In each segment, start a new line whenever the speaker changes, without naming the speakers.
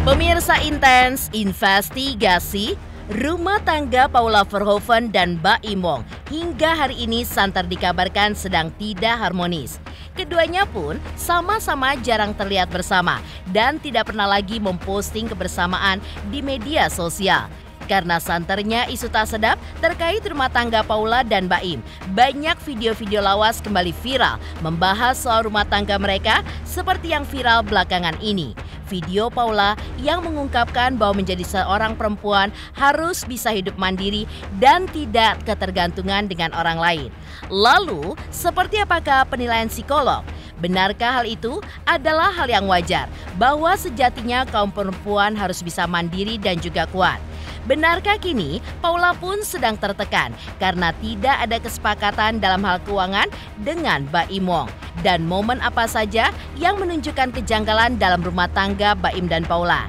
Pemirsa Intens investigasi, rumah tangga Paula Verhoeven dan Baim Wong hingga hari ini santer dikabarkan sedang tidak harmonis. Keduanya pun sama-sama jarang terlihat bersama dan tidak pernah lagi memposting kebersamaan di media sosial. Karena santernya isu tak sedap terkait rumah tangga Paula dan Baim, banyak video-video lawas kembali viral membahas soal rumah tangga mereka seperti yang viral belakangan ini. Video Paula yang mengungkapkan bahwa menjadi seorang perempuan harus bisa hidup mandiri dan tidak ketergantungan dengan orang lain. Lalu, seperti apakah penilaian psikolog? Benarkah hal itu adalah hal yang wajar bahwa sejatinya kaum perempuan harus bisa mandiri dan juga kuat? Benarkah kini Paula pun sedang tertekan karena tidak ada kesepakatan dalam hal keuangan dengan Baim Wong? Dan momen apa saja yang menunjukkan kejanggalan dalam rumah tangga Baim dan Paula?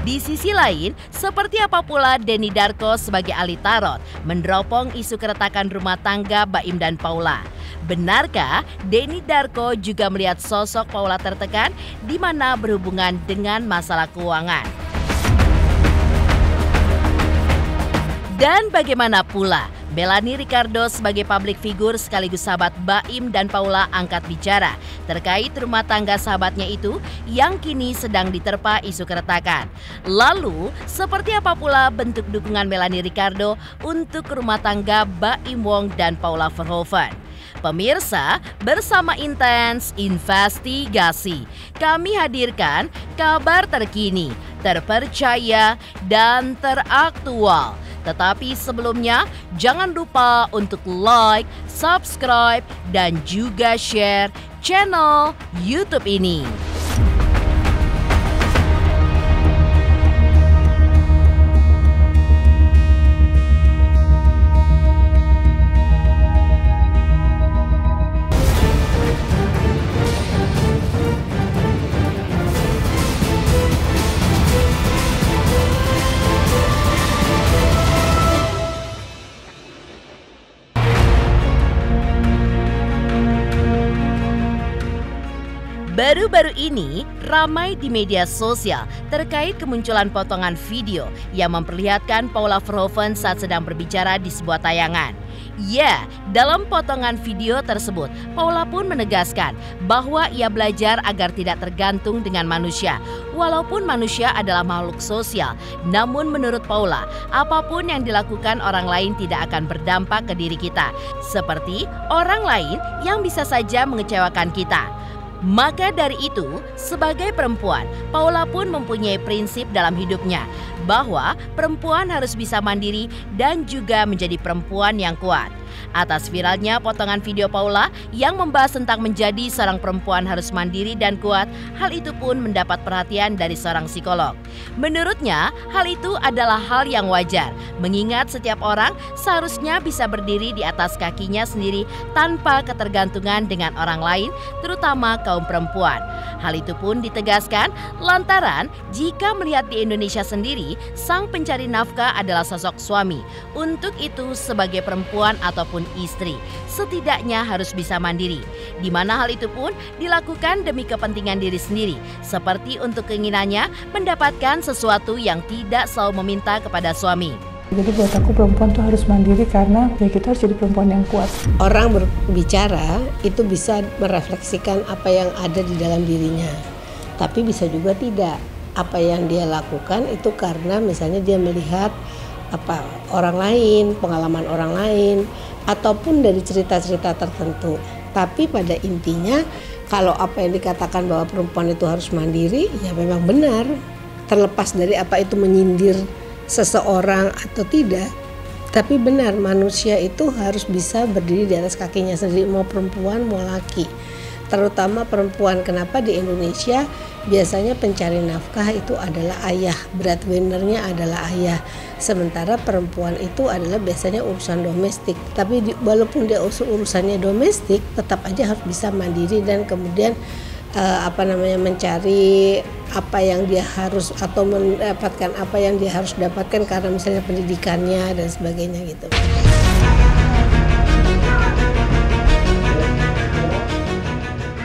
Di sisi lain, seperti apa pula Denny Darko sebagai ahli tarot meneropong isu keretakan rumah tangga Baim dan Paula? Benarkah Denny Darko juga melihat sosok Paula tertekan di mana berhubungan dengan masalah keuangan? Dan bagaimana pula Melanie Ricardo sebagai public figure sekaligus sahabat Baim dan Paula angkat bicara terkait rumah tangga sahabatnya itu yang kini sedang diterpa isu keretakan. Lalu, seperti apa pula bentuk dukungan Melanie Ricardo untuk rumah tangga Baim Wong dan Paula Verhoeven? Pemirsa, bersama Intens Investigasi, kami hadirkan kabar terkini, terpercaya, dan teraktual. Tetapi sebelumnya, jangan lupa untuk like, subscribe, dan juga share channel YouTube ini. Baru-baru ini ramai di media sosial terkait kemunculan potongan video yang memperlihatkan Paula Verhoeven saat sedang berbicara di sebuah tayangan. Ya, dalam potongan video tersebut, Paula pun menegaskan bahwa ia belajar agar tidak tergantung dengan manusia. Walaupun manusia adalah makhluk sosial, namun menurut Paula, apapun yang dilakukan orang lain tidak akan berdampak ke diri kita, seperti orang lain yang bisa saja mengecewakan kita. Maka dari itu, sebagai perempuan, Paula pun mempunyai prinsip dalam hidupnya bahwa perempuan harus bisa mandiri dan juga menjadi perempuan yang kuat. Atas viralnya potongan video Paula yang membahas tentang menjadi seorang perempuan harus mandiri dan kuat, hal itu pun mendapat perhatian dari seorang psikolog. Menurutnya, hal itu adalah hal yang wajar, mengingat setiap orang seharusnya bisa berdiri di atas kakinya sendiri tanpa ketergantungan dengan orang lain, terutama kaum perempuan. Hal itu pun ditegaskan lantaran jika melihat di Indonesia sendiri, sang pencari nafkah adalah sosok suami. Untuk itu, sebagai perempuan ataupun istri, setidaknya harus bisa mandiri, di mana hal itu pun dilakukan demi kepentingan diri sendiri, seperti untuk keinginannya mendapatkan sesuatu yang tidak selalu meminta kepada suami.
Jadi buat aku perempuan tuh harus mandiri karena ya kita harus jadi perempuan yang kuat.
Orang berbicara itu bisa merefleksikan apa yang ada di dalam dirinya, tapi bisa juga tidak. Apa yang dia lakukan itu karena misalnya dia melihat orang lain, pengalaman orang lain, ataupun dari cerita-cerita tertentu. Tapi pada intinya kalau apa yang dikatakan bahwa perempuan itu harus mandiri, ya memang benar. Terlepas dari apa itu menyindir seseorang atau tidak, tapi benar manusia itu harus bisa berdiri di atas kakinya sendiri, mau perempuan mau laki. Terutama perempuan, kenapa di Indonesia biasanya pencari nafkah itu adalah ayah, breadwinner-nya adalah ayah. Sementara perempuan itu adalah biasanya urusan domestik. Tapi walaupun dia urusannya domestik, tetap aja harus bisa mandiri dan kemudian mencari apa yang dia harus atau mendapatkan apa yang dia harus dapatkan karena misalnya pendidikannya dan sebagainya gitu.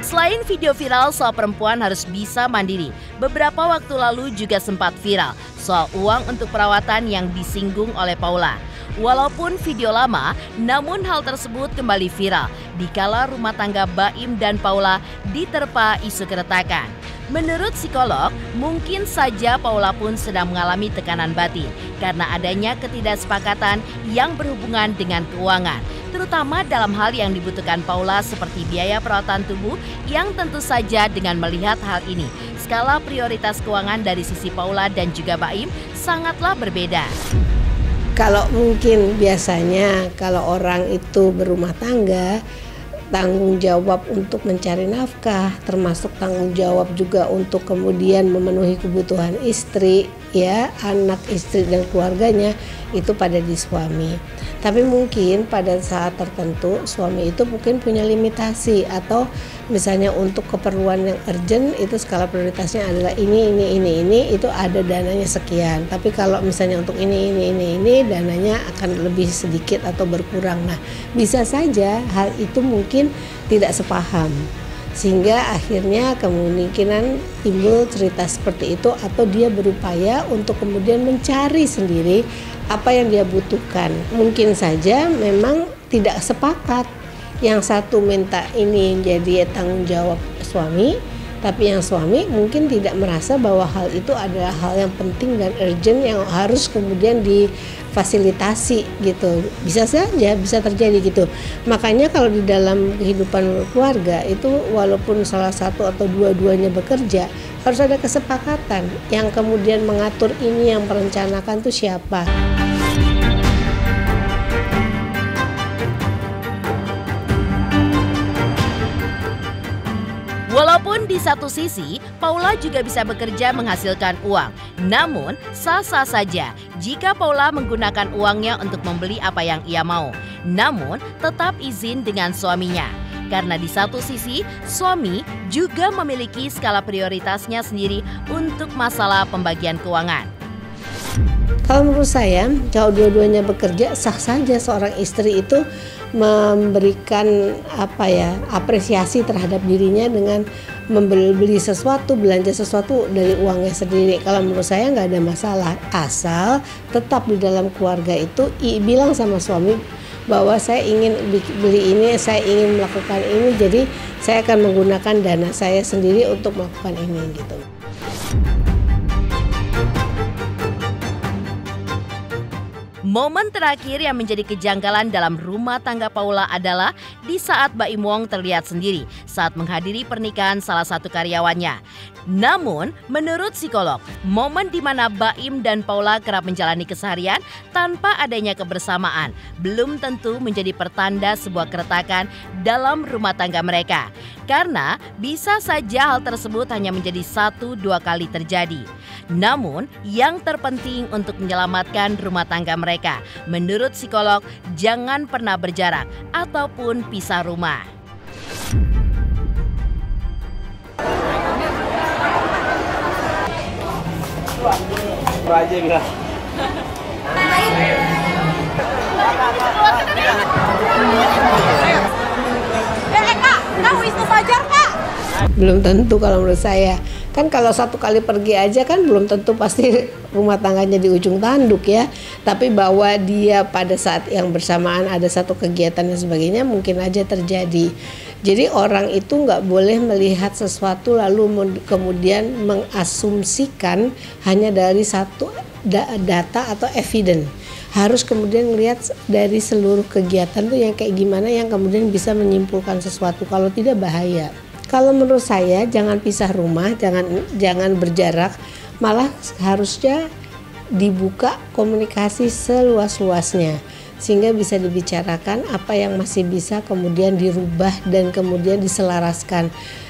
Selain video viral soal perempuan harus bisa mandiri, beberapa waktu lalu juga sempat viral soal uang untuk perawatan yang disinggung oleh Paula. Walaupun video lama, namun hal tersebut kembali viral dikala rumah tangga Baim dan Paula diterpa isu keretakan. Menurut psikolog, mungkin saja Paula pun sedang mengalami tekanan batin karena adanya ketidaksepakatan yang berhubungan dengan keuangan, terutama dalam hal yang dibutuhkan Paula seperti biaya perawatan tubuh yang tentu saja dengan melihat hal ini, skala prioritas keuangan dari sisi Paula dan juga Baim sangatlah berbeda.
Kalau mungkin biasanya kalau orang itu berumah tangga, tanggung jawab untuk mencari nafkah, termasuk tanggung jawab juga untuk kemudian memenuhi kebutuhan istri, ya, anak istri dan keluarganya itu pada di suami. Tapi mungkin pada saat tertentu suami itu mungkin punya limitasi, atau misalnya untuk keperluan yang urgent itu skala prioritasnya adalah ini itu ada dananya sekian. Tapi kalau misalnya untuk ini dananya akan lebih sedikit atau berkurang. Nah, bisa saja hal itu mungkin tidak sepaham, sehingga akhirnya kemungkinan timbul cerita seperti itu, atau dia berupaya untuk kemudian mencari sendiri apa yang dia butuhkan. Mungkin saja memang tidak sepakat, yang satu minta ini jadi tanggung jawab suami, tapi yang suami mungkin tidak merasa bahwa hal itu adalah hal yang penting dan urgent yang harus kemudian difasilitasi gitu. Bisa saja, bisa terjadi gitu. Makanya kalau di dalam kehidupan keluarga itu walaupun salah satu atau dua-duanya bekerja, harus ada kesepakatan. Yang kemudian mengatur ini, yang merencanakan itu siapa.
Walaupun di satu sisi, Paula juga bisa bekerja menghasilkan uang. Namun, sah-sah saja jika Paula menggunakan uangnya untuk membeli apa yang ia mau. Namun, tetap izin dengan suaminya. Karena di satu sisi, suami juga memiliki skala prioritasnya sendiri untuk masalah pembagian keuangan.
Kalau menurut saya, kalau dua-duanya bekerja, sah saja seorang istri itu memberikan apresiasi terhadap dirinya dengan membeli sesuatu, belanja sesuatu dari uangnya sendiri. Kalau menurut saya nggak ada masalah, asal tetap di dalam keluarga itu bilang sama suami bahwa saya ingin beli ini, saya ingin melakukan ini, jadi saya akan menggunakan dana saya sendiri untuk melakukan ini gitu.
Momen terakhir yang menjadi kejanggalan dalam rumah tangga Paula adalah di saat Baim Wong terlihat sendiri saat menghadiri pernikahan salah satu karyawannya. Namun, menurut psikolog, momen di mana Baim dan Paula kerap menjalani keseharian tanpa adanya kebersamaan belum tentu menjadi pertanda sebuah keretakan dalam rumah tangga mereka. Karena bisa saja hal tersebut hanya menjadi 1-2 kali terjadi. Namun, yang terpenting untuk menyelamatkan rumah tangga mereka, menurut psikolog, jangan pernah berjarak ataupun pisah rumah.
Belum tentu kalau menurut saya. Kan kalau satu kali pergi aja kan belum tentu pasti rumah tangganya di ujung tanduk ya. Tapi bahwa dia pada saat yang bersamaan ada satu kegiatan dan sebagainya mungkin aja terjadi. Jadi orang itu nggak boleh melihat sesuatu lalu kemudian mengasumsikan hanya dari satu data atau evidence. Harus kemudian melihat dari seluruh kegiatan tuh yang kayak gimana yang kemudian bisa menyimpulkan sesuatu. Kalau tidak bahaya. Kalau menurut saya jangan pisah rumah, jangan berjarak, malah harusnya dibuka komunikasi seluas-luasnya sehingga bisa dibicarakan apa yang masih bisa kemudian dirubah dan kemudian diselaraskan.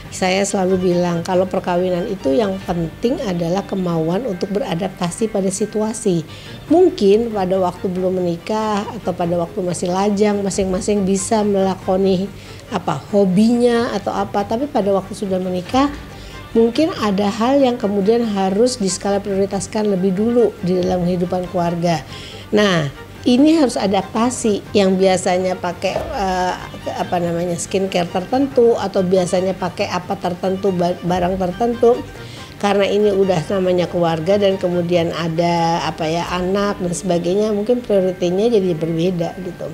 Saya selalu bilang kalau perkawinan itu yang penting adalah kemauan untuk beradaptasi pada situasi. Mungkin pada waktu belum menikah atau pada waktu masih lajang masing-masing bisa melakoni hobinya atau apa, tapi pada waktu sudah menikah mungkin ada hal yang kemudian harus diskala prioritaskan lebih dulu di dalam kehidupan keluarga. Nah, ini harus adaptasi yang biasanya pakai skincare tertentu atau biasanya pakai apa tertentu, barang tertentu, karena ini udah namanya keluarga dan kemudian ada anak dan sebagainya, mungkin prioritasnya jadi berbeda gitu.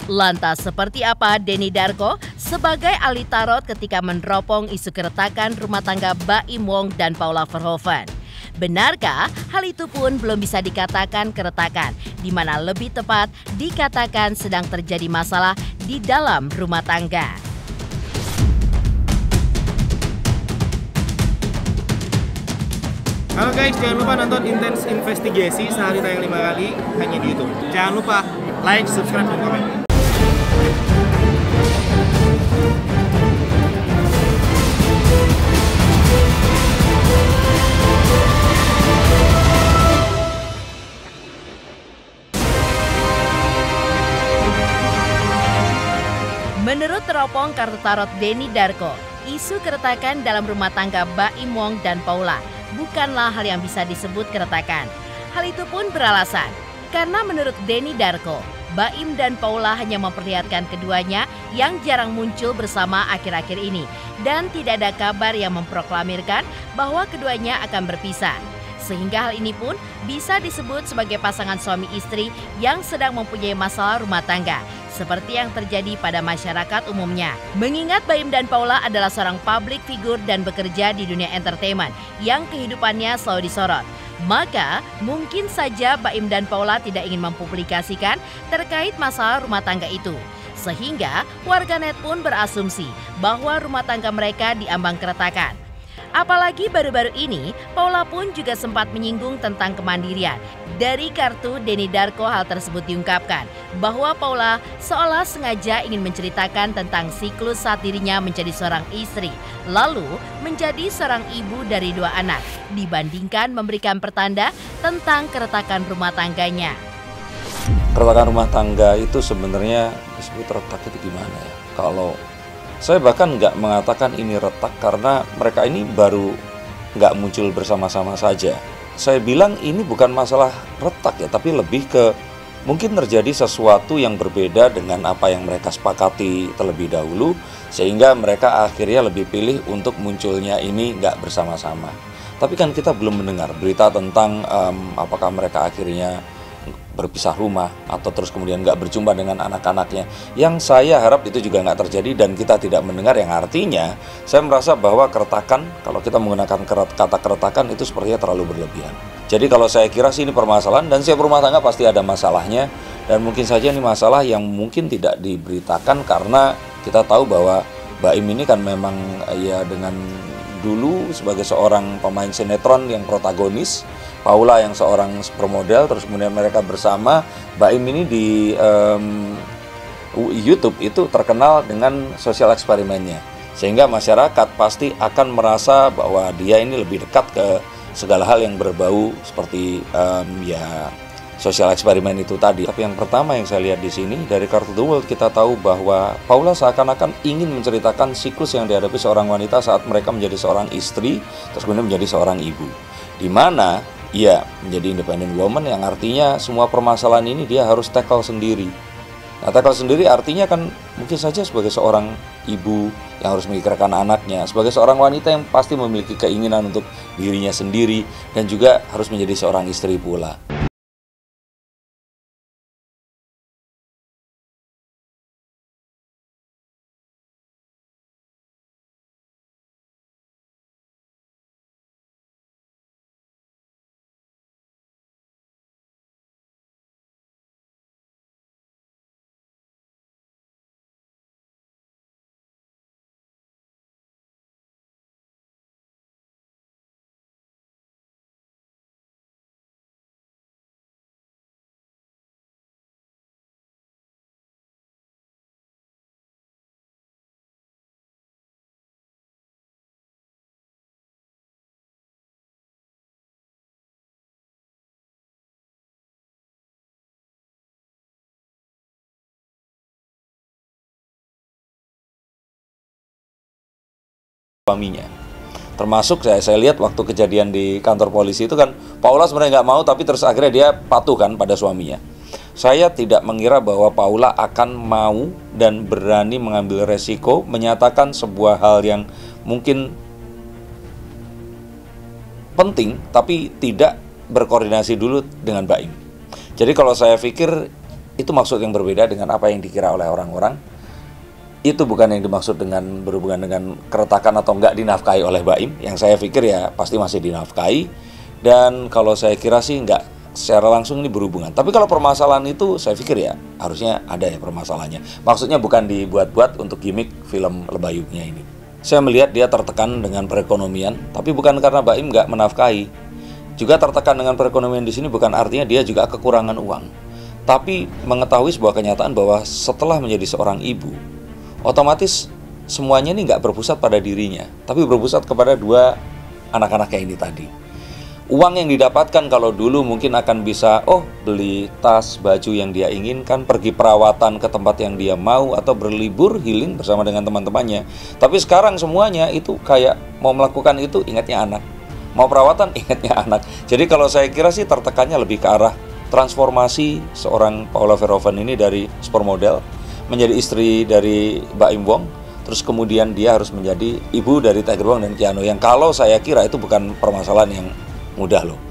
Lantas seperti apa Denny Darko sebagai ahli tarot ketika meneropong isu keretakan rumah tangga Baim Wong dan Paula Verhoeven? Benarkah hal itu pun belum bisa dikatakan keretakan, di mana lebih tepat dikatakan sedang terjadi masalah di dalam rumah tangga?
Halo guys, jangan lupa nonton Intense Investigasi sehari tayang 5 kali hanya di YouTube. Jangan lupa like, subscribe, dan komen.
Menurut teropong kartu tarot Denny Darko, isu keretakan dalam rumah tangga Baim Wong dan Paula bukanlah hal yang bisa disebut keretakan. Hal itu pun beralasan, karena menurut Denny Darko, Baim dan Paula hanya memperlihatkan keduanya yang jarang muncul bersama akhir-akhir ini, dan tidak ada kabar yang memproklamirkan bahwa keduanya akan berpisah. Sehingga hal ini pun bisa disebut sebagai pasangan suami istri yang sedang mempunyai masalah rumah tangga, seperti yang terjadi pada masyarakat umumnya. Mengingat Baim dan Paula adalah seorang public figure dan bekerja di dunia entertainment yang kehidupannya selalu disorot, maka mungkin saja Baim dan Paula tidak ingin mempublikasikan terkait masalah rumah tangga itu. Sehingga warganet pun berasumsi bahwa rumah tangga mereka diambang keretakan. Apalagi baru-baru ini, Paula pun juga sempat menyinggung tentang kemandirian. Dari kartu Denny Darko hal tersebut diungkapkan, bahwa Paula seolah sengaja ingin menceritakan tentang siklus saat dirinya menjadi seorang istri, lalu menjadi seorang ibu dari 2 anak, dibandingkan memberikan pertanda tentang keretakan rumah tangganya.
Keretakan rumah tangga itu sebenarnya disebut retak itu gimana ya? Kalau saya bahkan nggak mengatakan ini retak karena mereka ini baru nggak muncul bersama-sama saja. Saya bilang ini bukan masalah retak ya, tapi lebih ke mungkin terjadi sesuatu yang berbeda dengan apa yang mereka sepakati terlebih dahulu, sehingga mereka akhirnya lebih pilih untuk munculnya ini nggak bersama-sama. Tapi kan kita belum mendengar berita tentang apakah mereka akhirnya berpisah rumah atau terus kemudian nggak berjumpa dengan anak-anaknya. Yang saya harap itu juga nggak terjadi dan kita tidak mendengar, yang artinya saya merasa bahwa keretakan, kalau kita menggunakan kata keretakan itu sepertinya terlalu berlebihan. Jadi kalau saya kira sih ini permasalahan, dan setiap rumah tangga pasti ada masalahnya, dan mungkin saja ini masalah yang mungkin tidak diberitakan karena kita tahu bahwa Baim ini kan memang ya dengan dulu sebagai seorang pemain sinetron yang protagonis, Paula yang seorang supermodel, terus kemudian mereka bersama. Baim ini di YouTube itu terkenal dengan sosial eksperimennya, sehingga masyarakat pasti akan merasa bahwa dia ini lebih dekat ke segala hal yang berbau seperti sosial eksperimen itu tadi. Tapi yang pertama yang saya lihat di sini dari kartu The World, kita tahu bahwa Paula seakan-akan ingin menceritakan siklus yang dihadapi seorang wanita saat mereka menjadi seorang istri, terus kemudian menjadi seorang ibu, di mana ia menjadi independent woman, yang artinya semua permasalahan ini dia harus tackle sendiri. Nah, tackle sendiri artinya kan mungkin saja sebagai seorang ibu yang harus memikirkan anaknya, sebagai seorang wanita yang pasti memiliki keinginan untuk dirinya sendiri, dan juga harus menjadi seorang istri pula. Suaminya. Termasuk saya lihat waktu kejadian di kantor polisi itu kan Paula sebenarnya nggak mau, tapi terus akhirnya dia patuh kan pada suaminya. Saya tidak mengira bahwa Paula akan mau dan berani mengambil resiko menyatakan sebuah hal yang mungkin penting tapi tidak berkoordinasi dulu dengan Baim. Jadi kalau saya pikir itu maksud yang berbeda dengan apa yang dikira oleh orang-orang. Itu bukan yang dimaksud dengan berhubungan dengan keretakan atau enggak dinafkahi oleh Baim. Yang saya pikir ya pasti masih dinafkahi. Dan kalau saya kira sih enggak secara langsung ini berhubungan. Tapi kalau permasalahan itu saya pikir ya harusnya ada ya permasalahannya. Maksudnya bukan dibuat-buat untuk gimmick film Lebayuknya ini. Saya melihat dia tertekan dengan perekonomian, tapi bukan karena Baim enggak menafkahi. Juga tertekan dengan perekonomian di sini bukan artinya dia juga kekurangan uang. Tapi mengetahui sebuah kenyataan bahwa setelah menjadi seorang ibu, otomatis semuanya ini nggak berpusat pada dirinya, tapi berpusat kepada dua anak-anaknya ini tadi. Uang yang didapatkan kalau dulu mungkin akan bisa, beli tas, baju yang dia inginkan, pergi perawatan ke tempat yang dia mau, atau berlibur healing bersama dengan teman-temannya. Tapi sekarang semuanya itu kayak mau melakukan itu ingatnya anak, mau perawatan ingatnya anak. Jadi kalau saya kira sih tertekannya lebih ke arah transformasi seorang Paula Verhoeven ini dari supermodel menjadi istri dari Baim Wong, terus kemudian dia harus menjadi ibu dari Tiger Wong dan Keanu, yang kalau saya kira itu bukan permasalahan yang mudah loh.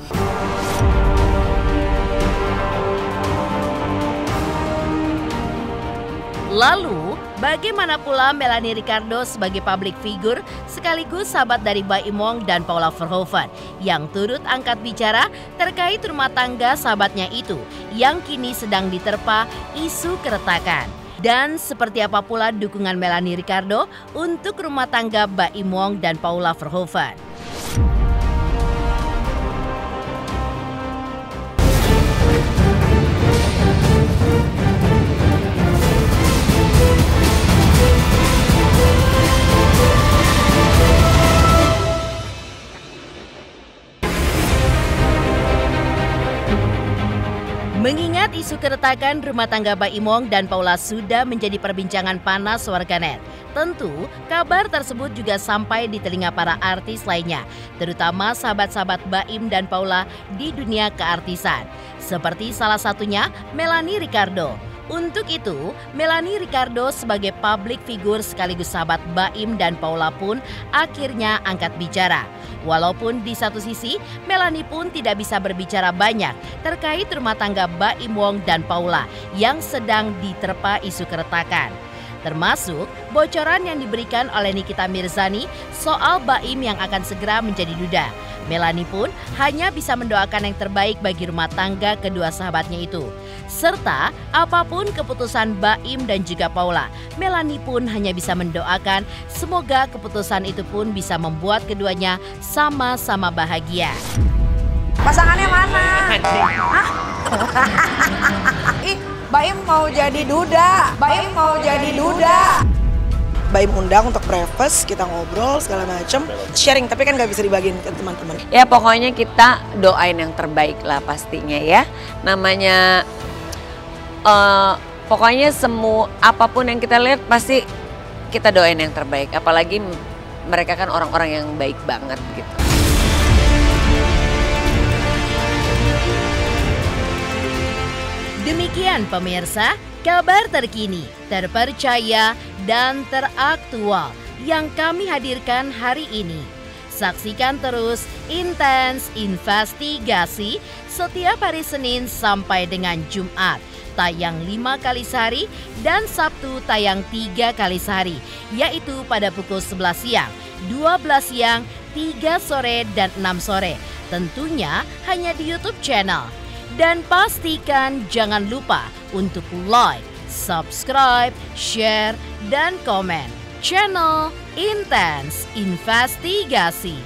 Lalu, bagaimana pula Melanie Ricardo sebagai public figure sekaligus sahabat dari Baim Wong dan Paula Verhoeven yang turut angkat bicara terkait rumah tangga sahabatnya itu yang kini sedang diterpa isu keretakan. Dan seperti apa pula dukungan Melanie Ricardo untuk rumah tangga Baim Wong dan Paula Verhoeven. Mengingat isu keretakan rumah tangga Baim Wong dan Paula sudah menjadi perbincangan panas warganet, tentu kabar tersebut juga sampai di telinga para artis lainnya, terutama sahabat-sahabat Baim dan Paula di dunia keartisan, seperti salah satunya Melanie Ricardo. Untuk itu, Melanie Ricardo sebagai public figure sekaligus sahabat Baim dan Paula pun akhirnya angkat bicara. Walaupun di satu sisi, Melanie pun tidak bisa berbicara banyak terkait rumah tangga Baim Wong dan Paula yang sedang diterpa isu keretakan. Termasuk bocoran yang diberikan oleh Nikita Mirzani soal Baim yang akan segera menjadi duda. Melanie pun hanya bisa mendoakan yang terbaik bagi rumah tangga kedua sahabatnya itu. Serta apapun keputusan Baim dan juga Paula, Melanie pun hanya bisa mendoakan semoga keputusan itu pun bisa membuat keduanya sama-sama bahagia.
Pasangannya mana? Hah? Ih, Baim mau jadi duda. Baim mau jadi duda. Baim undang untuk breakfast, kita ngobrol segala macam, sharing, tapi kan nggak bisa dibagiin ke teman-teman.
Ya pokoknya kita doain yang terbaik lah pastinya ya. Namanya pokoknya semua apapun yang kita lihat pasti kita doain yang terbaik. Apalagi mereka kan orang-orang yang baik banget gitu.
Demikian pemirsa, kabar terkini, terpercaya, dan teraktual yang kami hadirkan hari ini. Saksikan terus Intens Investigasi setiap hari Senin sampai dengan Jumat. Tayang 5 kali sehari dan Sabtu tayang 3 kali sehari, yaitu pada pukul 11 siang, 12 siang, 3 sore, dan 6 sore. Tentunya hanya di YouTube channel. Dan pastikan jangan lupa untuk like, subscribe, share, dan komen channel Intens Investigasi.